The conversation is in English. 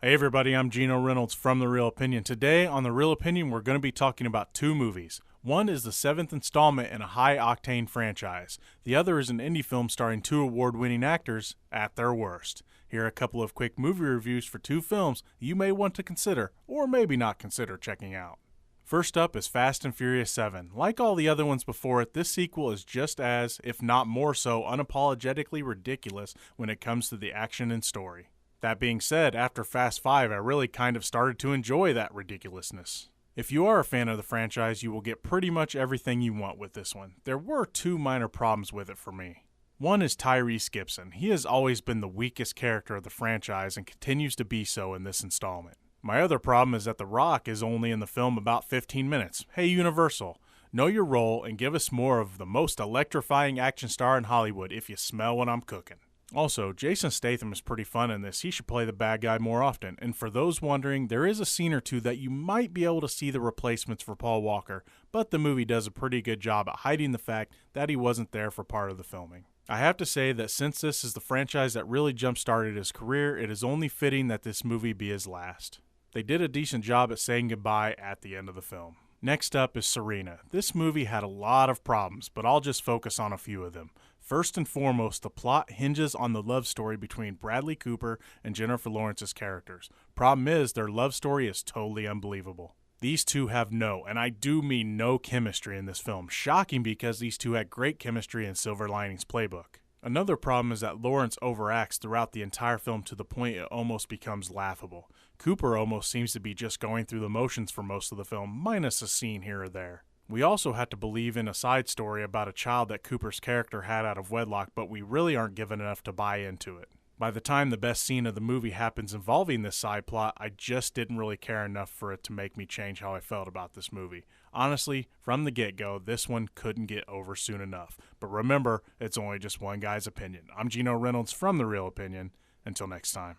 Hey everybody, I'm Geno Reynolds from The Real Opinion. Today on The Real Opinion, we're going to be talking about two movies. One is the seventh installment in a high-octane franchise. The other is an indie film starring two award-winning actors at their worst. Here are a couple of quick movie reviews for two films you may want to consider, or maybe not consider checking out. First up is Fast and Furious 7. Like all the other ones before it, this sequel is just as, if not more so, unapologetically ridiculous when it comes to the action and story. That being said, after Fast 5, I really kind of started to enjoy that ridiculousness. If you are a fan of the franchise, you will get pretty much everything you want with this one. There were two minor problems with it for me. One is Tyrese Gibson. He has always been the weakest character of the franchise and continues to be so in this installment. My other problem is that The Rock is only in the film about 15 minutes. Hey Universal, know your role and give us more of the most electrifying action star in Hollywood if you smell what I'm cooking. Also, Jason Statham is pretty fun in this. He should play the bad guy more often. And for those wondering, there is a scene or two that you might be able to see the replacements for Paul Walker, but the movie does a pretty good job at hiding the fact that he wasn't there for part of the filming. I have to say that since this is the franchise that really jump-started his career, it is only fitting that this movie be his last. They did a decent job at saying goodbye at the end of the film. Next up is Serena. This movie had a lot of problems, but I'll just focus on a few of them. First and foremost, the plot hinges on the love story between Bradley Cooper and Jennifer Lawrence's characters. Problem is, their love story is totally unbelievable. These two have no, and I do mean no, chemistry in this film. Shocking because these two had great chemistry in Silver Linings Playbook. Another problem is that Lawrence overacts throughout the entire film to the point it almost becomes laughable. Cooper almost seems to be just going through the motions for most of the film, minus a scene here or there. We also had to believe in a side story about a child that Cooper's character had out of wedlock, but we really aren't given enough to buy into it. By the time the best scene of the movie happens involving this side plot, I just didn't really care enough for it to make me change how I felt about this movie. Honestly, from the get-go, this one couldn't get over soon enough. But remember, it's only just one guy's opinion. I'm Geno Reynolds from The Real Opinion. Until next time.